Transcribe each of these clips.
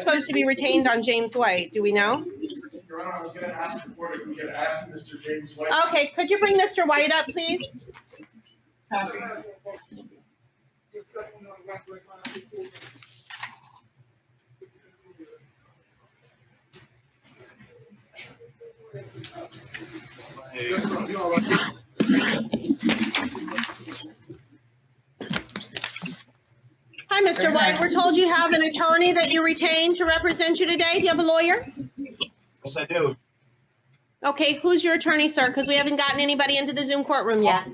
supposed to be retained on James White? Do we know? Your Honor, I was going to ask the court if we could ask Mr. James White. Okay, could you bring Mr. White up, please? Hi, Mr. White. We're told you have an attorney that you retained to represent you today. Do you have a lawyer? Yes, I do. Okay, who's your attorney, sir? Because we haven't gotten anybody into the Zoom courtroom yet.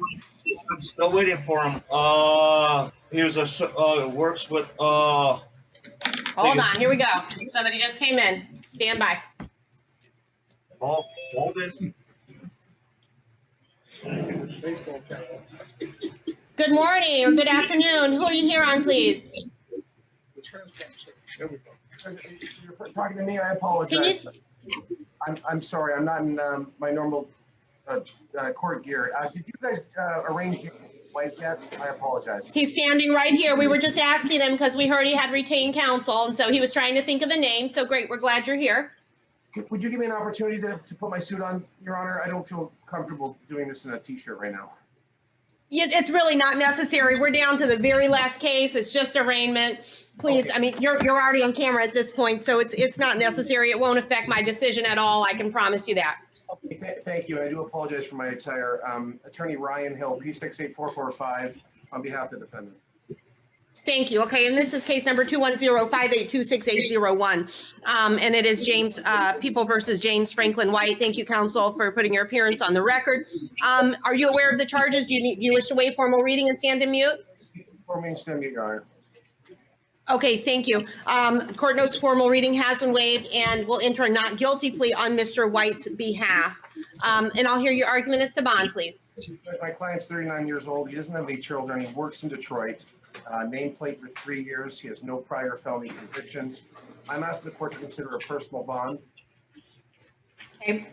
I'm still waiting for him. He was works with Hold on, here we go. Somebody just came in. Stand by. Holden. Good morning or good afternoon. Who are you here on, please? You're talking to me. I apologize. I'm sorry. I'm not in my normal court gear. Did you guys arrange White yet? I apologize. He's standing right here. We were just asking him because we heard he had retained counsel, and so he was trying to think of the name. So great. We're glad you're here. Would you give me an opportunity to put my suit on, Your Honor? I don't feel comfortable doing this in a t-shirt right now. Yeah, it's really not necessary. We're down to the very last case. It's just arraignment. Please, okay. I mean, you're already on camera at this point, so it's not necessary. It won't affect my decision at all. I can promise you that. Okay, thank you. I do apologize for my attire. Attorney Ryan Hill, P68445, on behalf of the defendant. Thank you. Okay, and this is case number 210-582-6801. And it is James, People versus James Franklin White. Thank you, counsel, for putting your appearance on the record. Are you aware of the charges? Do you wish to waive formal reading and stand in mute? For me to stand mute, Your Honor. Okay, thank you. Court notes formal reading has been waived and will enter a not guilty plea on Mr. White's behalf. And I'll hear your argument as to bond, please. My client's 39 years old. He doesn't have any children. He works in Detroit. Nameplate for 3 years. He has no prior felony convictions. I'm asking the court to consider a personal bond. Okay.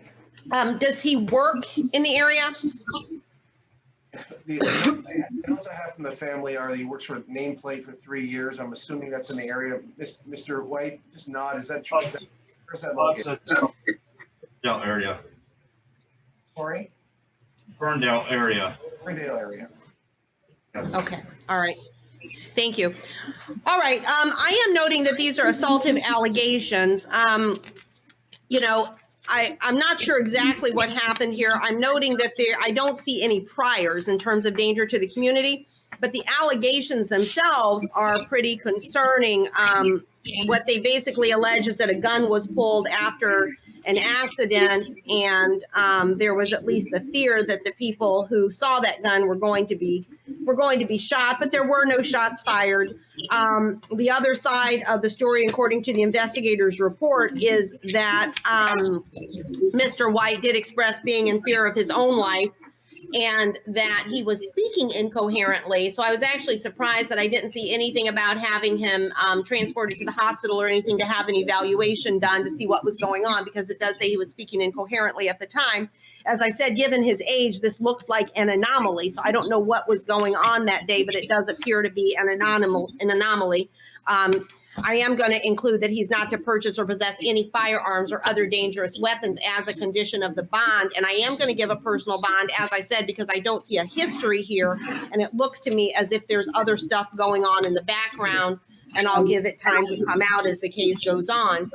Does he work in the area? The notes I have from the family are that he works for Nameplate for 3 years. I'm assuming that's in the area. Mr. White, just nod. Is that true? Where's that located? Ferndale area. Sorry? Ferndale area. Ferndale area. Yes. Okay. All right. Thank you. All right. I am noting that these are assaultive allegations. You know, I'm not sure exactly what happened here. I'm noting that I don't see any priors in terms of danger to the community, but the allegations themselves are pretty concerning. What they basically allege is that a gun was pulled after an accident, and there was at least a fear that the people who saw that gun were going to be shot, but there were no shots fired. The other side of the story, according to the investigator's report, is that Mr. White did express being in fear of his own life and that he was speaking incoherently. So I was actually surprised that I didn't see anything about having him transported to the hospital or anything to have an evaluation done to see what was going on, because it does say he was speaking incoherently at the time. As I said, given his age, this looks like an anomaly. So I don't know what was going on that day, but it does appear to be an anomaly. I am going to include that he's not to purchase or possess any firearms or other dangerous weapons as a condition of the bond. And I am going to give a personal bond, as I said, because I don't see a history here. And it looks to me as if there's other stuff going on in the background. And I'll give it time to come out as the case goes on.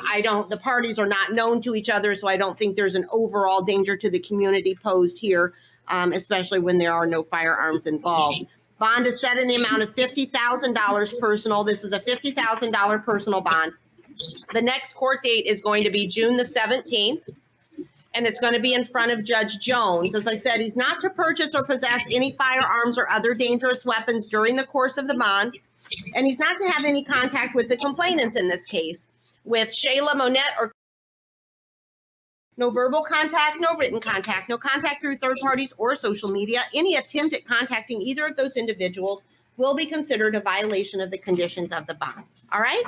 The parties are not known to each other, so I don't think there's an overall danger to the community posed here, especially when there are no firearms involved. Bond is set in the amount of $50,000 personal. This is a $50,000 personal bond. The next court date is going to be June the 17th, and it's going to be in front of Judge Jones. As I said, he's not to purchase or possess any firearms or other dangerous weapons during the course of the bond, and he's not to have any contact with the complainants in this case, with Shayla Monette or no verbal contact, no written contact, no contact through third parties or social media. Any attempt at contacting either of those individuals will be considered a violation of the conditions of the bond. All right?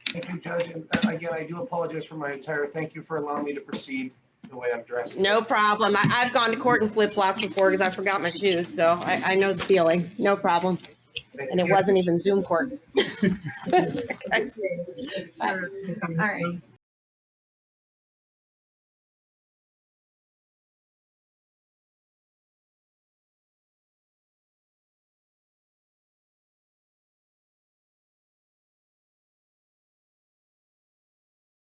Thank you, Judge. And again, I do apologize for my attire. Thank you for allowing me to proceed the way I'm dressed. No problem. I've gone to court in flip-flops before because I forgot my shoes, so I know the feeling. No problem. Thank you. And it wasn't even Zoom court. All right.